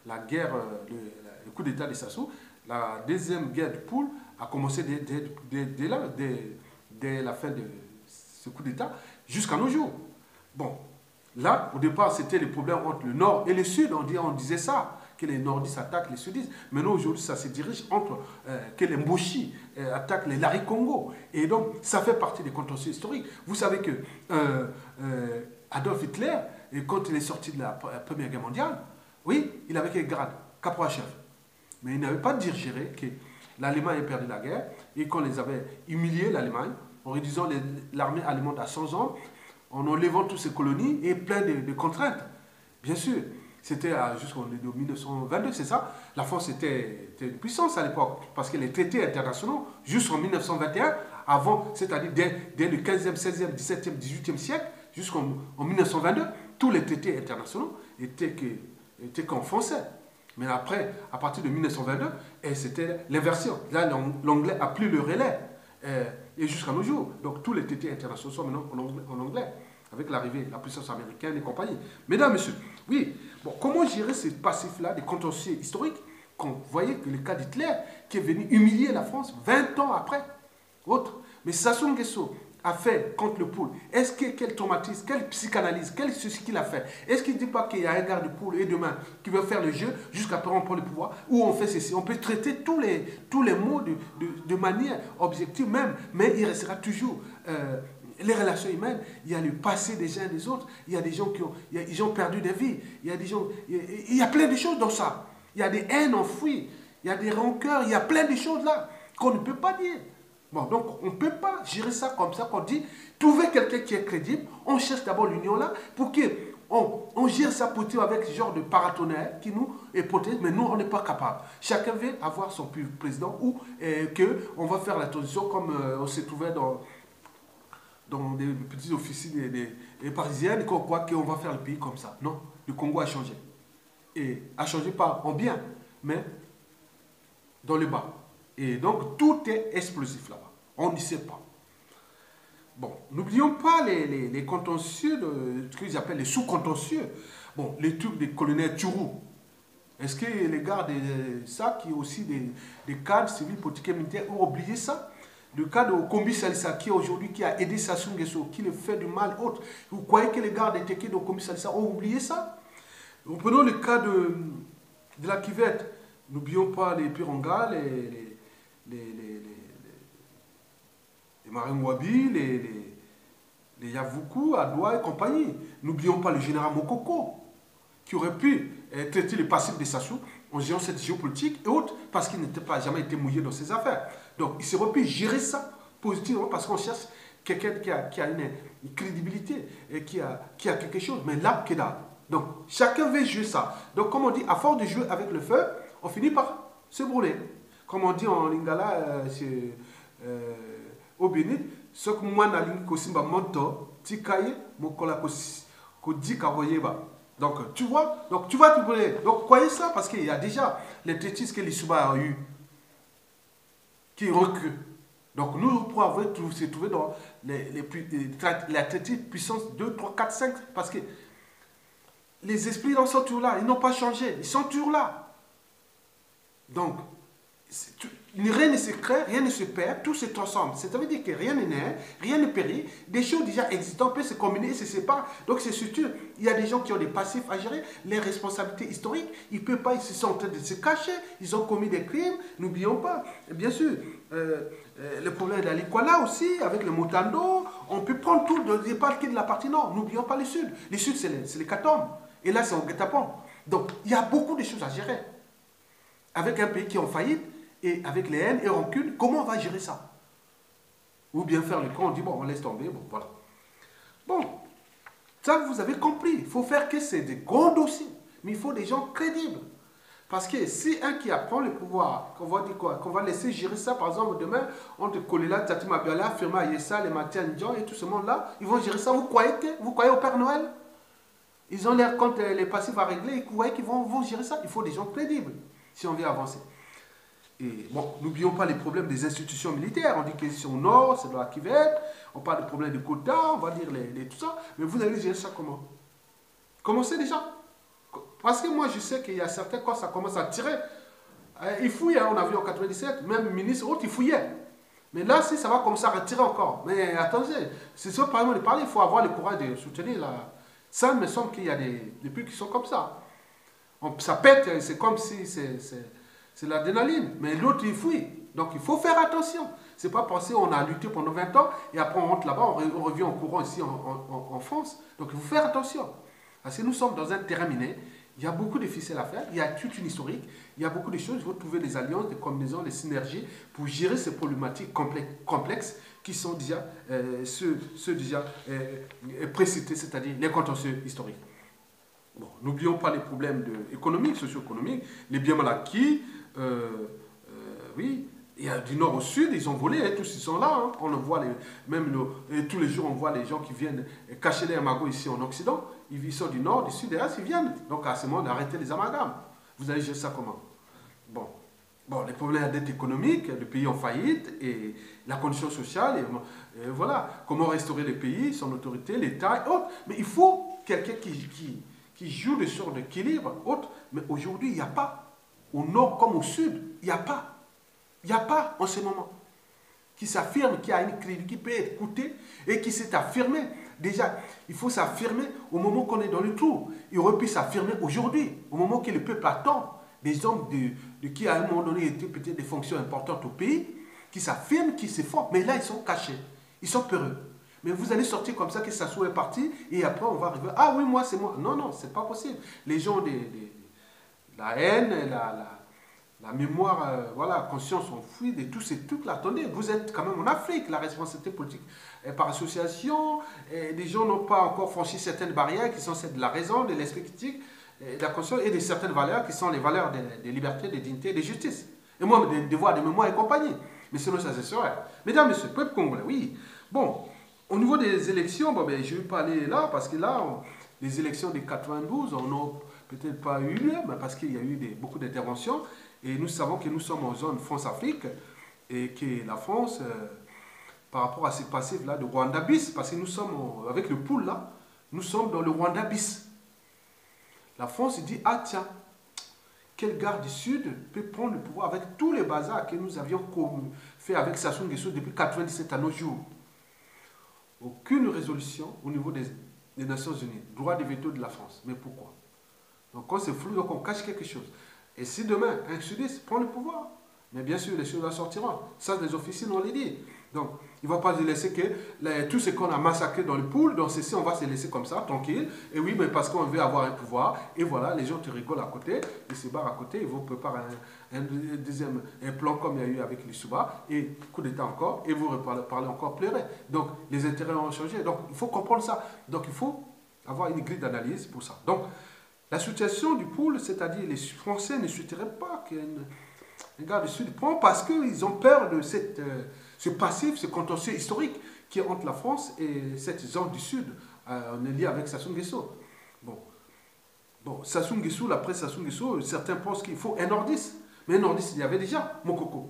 S1: la guerre, le coup d'État de Sassou. La deuxième guerre du pôle a commencé dès la fin de ce coup d'État jusqu'à nos jours. Bon, là, au départ, c'était le problème entre le Nord et le Sud. On disait ça, que les Nordistes attaquent les Sudistes. Maintenant, aujourd'hui, ça se dirige entre que les Mboshi attaquent les Lari Congo. Et donc, ça fait partie des contentieux historiques. Vous savez que Adolf Hitler, quand il est sorti de la Première Guerre mondiale, oui, il avait quel grade? Caporal-chef. Mais il n'avait pas digéré que l'Allemagne avait perdu la guerre et qu'on les avait humiliés, l'Allemagne, en réduisant l'armée allemande à 100 hommes, en enlevant toutes ces colonies et plein de contraintes. Bien sûr, c'était jusqu'en 1922, c'est ça. La France était une puissance à l'époque, parce que les traités internationaux, jusqu'en 1921, avant, c'est-à-dire dès le 15e, 16e, 17e, 18e siècle, jusqu'en 1922, tous les traités internationaux étaient qu'en français. Mais après, à partir de 1922, c'était l'inversion. Là, l'anglais a pris le relais. Et jusqu'à nos jours. Donc tous les traités internationaux sont maintenant en anglais, avec l'arrivée de la puissance américaine et compagnie. Mesdames, messieurs, oui, bon, comment gérer ce passif-là, des contentieux historiques, quand vous voyez que le cas d'Hitler, qui est venu humilier la France 20 ans après, autre. Mais Sassou Nguesso a fait contre le pôle. Est-ce que quel traumatisme, quelle psychanalyse, quel ceci qu'il a fait? Est-ce qu'il ne dit pas qu'il y a un gars de pôle et demain qui veut faire le jeu jusqu'à temps on prend le pouvoir, ou on fait ceci? On peut traiter tous les mots de manière objective même, mais il restera toujours les relations humaines. Il y a le passé des uns et des autres. Il y a des gens ils ont perdu des vies. Il y a des gens, il y a plein de choses dans ça. Il y a des haines enfouies. Il y a des rancœurs. Il y a plein de choses là qu'on ne peut pas dire. Bon, donc on ne peut pas gérer ça comme ça, qu'on dit, trouver quelqu'un qui est crédible, on cherche d'abord l'union là, pour qu'on gère ça pour avec ce genre de paratonnerre qui nous protège, mais nous on n'est pas capable. Chacun veut avoir son président ou qu'on va faire la transition comme on s'est trouvé dans des petites officines des parisiennes, qu'on croit qu'on va faire le pays comme ça. Non, le Congo a changé. Et a changé pas en bien, mais dans le bas. Et donc, tout est explosif là-bas. On n'y sait pas. Bon, n'oublions pas les contentieux, ce qu'ils appellent les sous-contentieux. Bon, les trucs des colonels Tchourou. Est-ce que les gars de ça, qui est aussi des cadres civils, politiques et militaires, ont oublié ça? Le cas de Kombi Salissa, qui aujourd'hui qui a aidé Sassou Nguesso, qui le fait du mal autre. Vous croyez que les gars de Teke de Kombi Salissa ont oublié ça? Prenons le cas de la Kivette. N'oublions pas les Pironga, les Marien Ngouabi, les Yavoukou, Adoua et compagnie. N'oublions pas le général Mokoko, qui aurait pu traiter le passif de Sassou en gérant cette géopolitique et autres, parce qu'il n'était pas jamais été mouillé dans ses affaires. Donc, il aurait pu gérer ça positivement, parce qu'on cherche quelqu'un qui a une crédibilité et qui a quelque chose. Mais là, que dalle. Donc, chacun veut jouer ça. Donc, comme on dit, à force de jouer avec le feu, on finit par se brûler. Comme on dit en lingala, au Bénin, ce que moi, na lingi kosimba monto, tikaye, mokola kodika voyeba. Donc, tu vois, tu brûler. Donc, croyez ça, parce qu'il y a déjà les tétis que l'Issouba a eu, qui reculent. Donc, nous, pour avoir se trouver dans la tétis puissance 2, 3, 4, 5, parce que les esprits sont toujours là, ils n'ont pas changé, ils sont toujours là. Donc, rien ne se crée, rien ne se perd, tout se transforme. Ça veut dire que rien ne naît, rien ne périt, des choses déjà existantes peuvent se combiner et se séparer. Donc c'est sûr, il y a des gens qui ont des passifs à gérer, les responsabilités historiques, ils ne peuvent pas, ils sont en train de se cacher, ils ont commis des crimes, n'oublions pas. Et bien sûr, le problème d'Alikwala aussi, avec le Motando, on peut prendre tout de parties de la partie nord, n'oublions pas le sud. Le sud, c'est les Katombes, et là c'est au guet-apens. Donc il y a beaucoup de choses à gérer. Avec un pays qui est en faillite, et avec les haines et rancunes, comment on va gérer ça? Ou bien faire le camp, on dit, bon, on laisse tomber, bon, voilà. Bon, ça, vous avez compris. Il faut faire que c'est des grands dossiers, mais il faut des gens crédibles. Parce que si un qui apprend le pouvoir, qu'on va dire quoi? Qu'on va laisser gérer ça, par exemple, demain, on te colle là, Tati Mabiala, Firma Ayessa, les Mathias Ndjan et tout ce monde-là, ils vont gérer ça. Vous croyez au Père Noël? Ils ont l'air quand les passifs à régler, et vous croyez qu'ils vont gérer ça? Il faut des gens crédibles, si on veut avancer. Et bon, n'oublions pas les problèmes des institutions militaires. On dit que c'est au nord, c'est dans la Kivette. On parle des problèmes de quotas, on va dire tout ça. Mais vous allez gérer ça comment? Commencez déjà. Parce que moi, je sais qu'il y a certains, quand ça commence à tirer, ils fouillent. Hein, on a vu en 97, même ministre autre, ils fouillaient. Mais là, si ça va commencer à retirer encore. Mais attendez, c'est ça, par exemple, de parler, il faut avoir le courage de soutenir. Là. Ça me semble qu'il y a des pays qui sont comme ça. Ça pète, c'est comme si c'est l'adrénaline, mais l'autre il fouille. Donc il faut faire attention. C'est pas parce qu'on a lutté pendant 20 ans et après on rentre là-bas, on revient en courant ici en France. Donc il faut faire attention. Parce que nous sommes dans un terrain miné, il y a beaucoup de ficelles à faire, il y a toute une historique, il y a beaucoup de choses, il faut trouver des alliances, des combinaisons, des synergies pour gérer ces problématiques complexes qui sont déjà ceux déjà précités, c'est-à-dire les contentieux historiques. Bon, n'oublions pas les problèmes économiques, socio-économiques, les biens mal acquis. Oui, il y a du nord au sud, ils ont volé, hein, tous ils sont là. Hein. On le voit, tous les jours, on voit les gens qui viennent cacher les magots ici en Occident. Ils sont du nord, du sud et là, ils viennent. Donc à ce moment, arrêtez les amalgames. Vous allez gérer ça comment? Bon, les problèmes de la dette économique, le pays en faillite et la condition sociale, et voilà, comment restaurer le pays, son autorité, l'État et autres. Mais il faut quelqu'un qui joue des sortes d'équilibre, autres. Mais aujourd'hui, il n'y a pas. Au nord comme au sud, il n'y a pas. Il n'y a pas en ce moment. Qui s'affirme, qui a une crédibilité, qui peut écouter et qui s'est affirmé. Déjà, il faut s'affirmer au moment qu'on est dans le trou. Il aurait pu s'affirmer aujourd'hui, au moment que le peuple attend. Des hommes qui, à un moment donné, étaient peut-être des fonctions importantes au pays, qui s'affirment, qui se font. Mais là, ils sont cachés. Ils sont peureux. Mais vous allez sortir comme ça, que ça soit parti, et après, on va arriver. Ah oui, moi, c'est moi. Non, non, c'est pas possible. Les gens ont la haine, la mémoire, voilà, conscience enfouie de tous ces trucs-là. Attendez, vous êtes quand même en Afrique, la responsabilité politique est par association, et les gens n'ont pas encore franchi certaines barrières qui sont celles de la raison, de l'esprit critique, de la conscience et de certaines valeurs qui sont les valeurs de liberté, de dignité, de justice. Et moi, des devoirs de mémoire et compagnie. Mais sinon, ça se serait. Mesdames, messieurs, peuple congolais, oui. Bon, au niveau des élections, bon, ben, je ne vais pas aller là, parce que là, les élections de 92, on n'a peut-être pas eu lieu, parce qu'il y a eu beaucoup d'interventions. Et nous savons que nous sommes en zone France-Afrique et que la France, par rapport à ces passifs-là de Rwanda bis, parce que nous sommes, avec le pool là, nous sommes dans le Rwanda bis. La France dit, ah tiens, quel gars du Sud peut prendre le pouvoir avec tous les bazars que nous avions fait avec Sassou Nguesso depuis 1997 à nos jours. Aucune résolution au niveau des Nations Unies, droit de veto de la France. Mais pourquoi? Donc quand c'est flou, donc on cache quelque chose. Et si demain, un sudiste prend le pouvoir, mais bien sûr, les choses sortiront. Ça, les officiers, on les dit. Donc, Il ne va pas laisser que tout ce qu'on a massacré dans le pool, donc ceci, on va se laisser comme ça, tranquille. Et oui, mais parce qu'on veut avoir un pouvoir. Et voilà, les gens te rigolent à côté, ils se barrent à côté, ils vont préparer un deuxième plan comme il y a eu avec les Souba, et coup d'État encore, et vous parlez encore pleurer. Donc, les intérêts ont changé. Donc, il faut comprendre ça. Donc, il faut avoir une grille d'analyse pour ça. Donc, la situation du pool, c'est-à-dire les Français ne souhaiteraient pas qu'un gars du Sud prend parce qu'ils ont peur de ce passif, ce contentieux historique qui est entre la France et cette zone du Sud. On est lié avec Sassou Nguesso. Bon, Sassou Nguesso, l'après Sassou Nguesso, certains pensent qu'il faut un nordiste. Mais un nordiste, il y avait déjà Mokoko.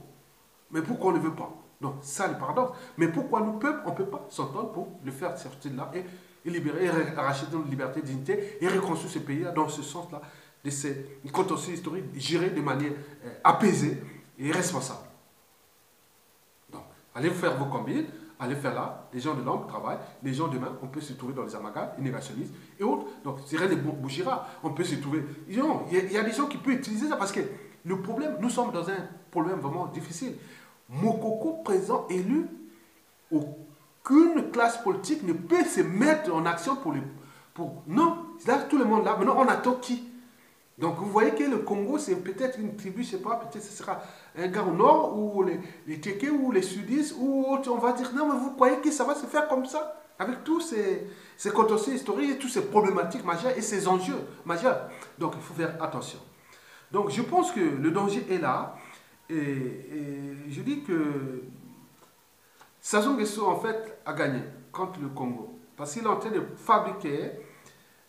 S1: Mais pourquoi on ne veut pas? Donc, ça, le paradoxe. Mais pourquoi nous, peuple, on ne peut pas s'entendre pour le faire sortir de là et libérer, et racheter notre liberté, dignité et reconstruire ce pays-là dans ce sens-là, de ces contentieux historiques gérés de manière apaisée et responsable. Donc, allez faire vos combines, allez faire là, les gens de l'ombre travaillent, les gens demain, on peut se trouver dans les amalgames, les négationnistes et autres. Donc, c'est rien de Bouchira, on peut se trouver. Il y a des gens qui peuvent utiliser ça parce que le problème, nous sommes dans un problème vraiment difficile. Mokoko, présent, élu, aucune classe politique ne peut se mettre en action non, là, tout le monde là, maintenant on attend qui? Donc vous voyez que le Congo, c'est peut-être une tribu, je ne sais pas, peut-être ce sera un gars au nord, ou les Téké, ou les sudistes, ou autres, on va dire, non, mais vous croyez que ça va se faire comme ça? Avec tous ces contentieux historiques, toutes ces problématiques majeures et ces enjeux majeurs. Donc il faut faire attention. Donc je pense que le danger est là, et je dis que Sassou Nguesso, en fait, a gagné contre le Congo. Parce qu'il est en train de fabriquer,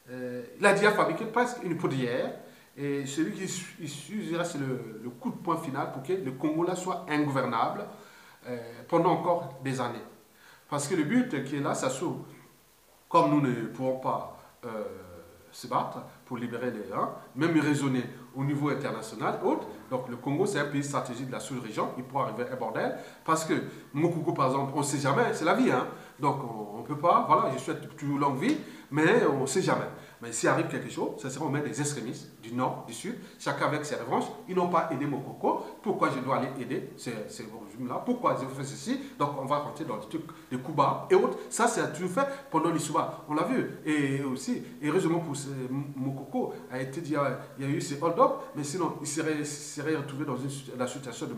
S1: il a déjà fabriqué presque une poudrière. Et celui qui usera, c'est le coup de poing final pour que le Congo là soit ingouvernable pendant encore des années. Parce que le but qui est là, Sassou, comme nous ne pourrons pas se battre pour libérer les gens, même raisonner au niveau international, autre. Donc le Congo, c'est un pays stratégique de la sous-région, il pourra arriver à un bordel, parce que Mokoko, par exemple, on ne sait jamais, c'est la vie, hein. Donc on ne peut pas, voilà, je souhaite toujours longue vie, mais on ne sait jamais. Mais s'il arrive quelque chose, ça sera on met des extrémistes du nord, du sud, chacun avec ses revanches. Ils n'ont pas aidé Mokoko. Pourquoi je dois aller aider ces régimes-là? Pourquoi je fais ceci? Donc on va rentrer dans le truc de Cuba et autres. Ça, c'est toujours fait pendant l'Issouba. On l'a vu. Et aussi, heureusement pour Mokoko, a été dit, il y a eu ces hold-up, mais sinon, il serait retrouvé dans la situation de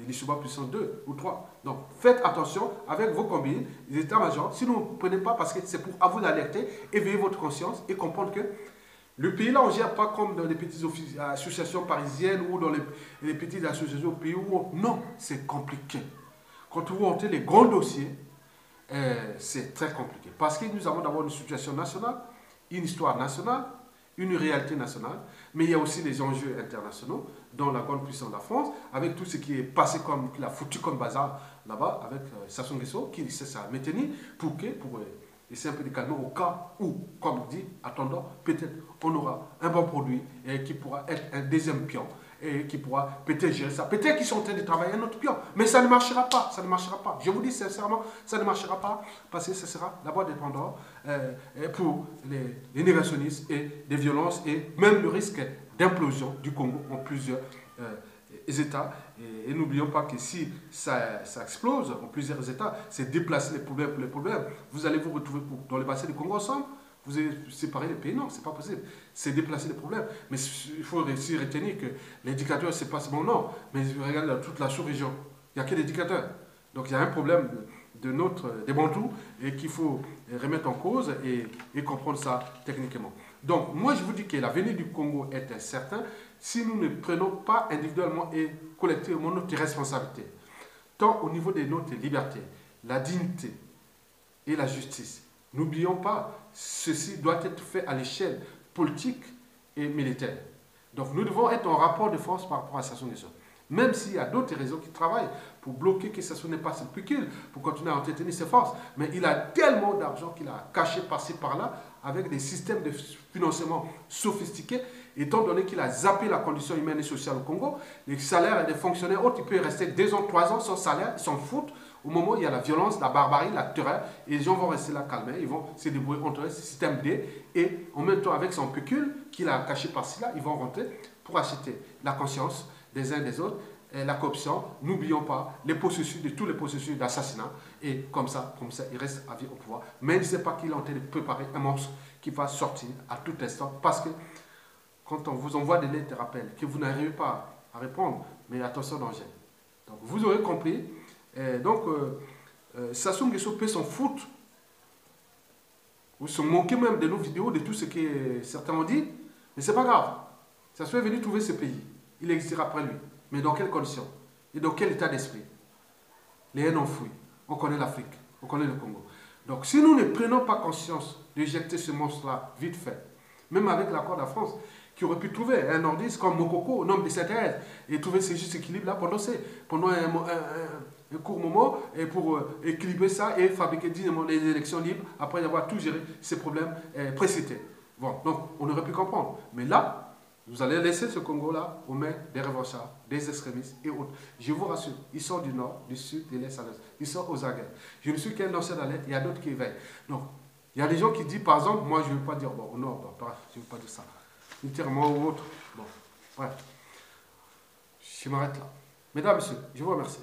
S1: l'Issouba puissance 2 ou 3. Donc faites attention avec vos combines, les états-majors. Si vous ne prenez pas, parce que c'est pour à vous d'alerter, éveiller votre conscience et comprendre que le pays là, on ne gère pas comme dans les petites associations parisiennes ou dans les petites associations au pays où non, c'est compliqué. Quand vous montez les grands dossiers, c'est très compliqué. Parce que nous avons d'abord une situation nationale, une histoire nationale, une réalité nationale, mais il y a aussi les enjeux internationaux, dans la grande puissance de la France, avec tout ce qui est passé comme, qu'il a foutu comme bazar là-bas, avec Sassou Nguesso, qui essaie ça maintenir pour essayer un peu de calmer au cas où, comme on dit, attendant, peut-être on aura un bon produit et qui pourra être un deuxième pion et qui pourra peut-être gérer ça. Peut-être qu'ils sont en train de travailler un autre pion, mais ça ne marchera pas, ça ne marchera pas. Je vous dis sincèrement, ça ne marchera pas parce que ce sera la boîte dépendant pour les négationnistes et des violences et même le risque d'implosion du Congo en plusieurs États. Et n'oublions pas que si ça explose en plusieurs États, c'est déplacer les problèmes pour les problèmes. Vous allez vous retrouver dans le bassin du Congo ensemble, vous allez séparer les pays, non, c'est pas possible. C'est déplacer les problèmes. Mais il faut aussi retenir que l'indicateur, c'est pas seulement non, mais regardez dans toute la sous-région, il n'y a que l'indicateur. Donc il y a un problème des Bantous et qu'il faut remettre en cause et comprendre ça techniquement. Donc moi je vous dis que l'avenir du Congo est incertain si nous ne prenons pas individuellement et collectivement notre responsabilité, tant au niveau de notre liberté, la dignité et la justice. N'oublions pas, ceci doit être fait à l'échelle politique et militaire. Donc nous devons être en rapport de force par rapport à Sassou Nguesso. Même s'il y a d'autres réseaux qui travaillent pour bloquer que Sassou n'ait pas ce pécule, pour continuer à entretenir ses forces. Mais il a tellement d'argent qu'il a caché par-ci par-là avec des systèmes de financement sophistiqués. Étant donné qu'il a zappé la condition humaine et sociale au Congo, les salaires des fonctionnaires autres, il peut rester 2 ans, 3 ans sans salaire, ils s'en foutent. Au moment où il y a la violence, la barbarie, la terreur, et les gens vont rester là calmés, ils vont se débrouiller entre eux, système D, et en même temps avec son pécule qu'il a caché par-ci là, ils vont rentrer pour acheter la conscience des uns des autres, la corruption, n'oublions pas les processus, de tous les processus d'assassinat, et comme ça, il reste à vie au pouvoir. Mais il ne sait pas qu'il est en train de préparer un monstre qui va sortir à tout instant, parce que quand on vous envoie des lettres de rappel, que vous n'arrivez pas à répondre, mais attention danger. Donc vous aurez compris. Sassou Nguesso peut s'en foutre, ou se moquer même de nos vidéos, de tout ce que certains ont dit, mais c'est pas grave. Sassou est venu trouver ce pays. Il existera après lui. Mais dans quelles conditions? Et dans quel état d'esprit? Les haines ont fui. On connaît l'Afrique. On connaît le Congo. Donc si nous ne prenons pas conscience d'éjecter ce monstre-là vite fait, même avec l'accord de la France, qui aurait pu trouver un nordiste comme Mokoko, un homme de cette ère, et trouver ce juste équilibre-là pendant un court moment, et pour équilibrer ça et fabriquer dignement des élections libres après avoir tout géré ces problèmes précités. Bon, donc on aurait pu comprendre. Mais là, vous allez laisser ce Congo-là aux mains des revanchards, des extrémistes et autres. Je vous rassure, ils sont du nord, du sud, de l'est à l'ouest. Ils sont aux aguets. Je ne suis qu'un lanceur d'alerte, il y a d'autres qui éveillent. Donc, il y a des gens qui disent, par exemple, moi je ne veux pas dire, bon, non, bref, je ne veux pas dire ça. Militairement ou autre. Bon, bref. Je m'arrête là. Mesdames, Messieurs, je vous remercie.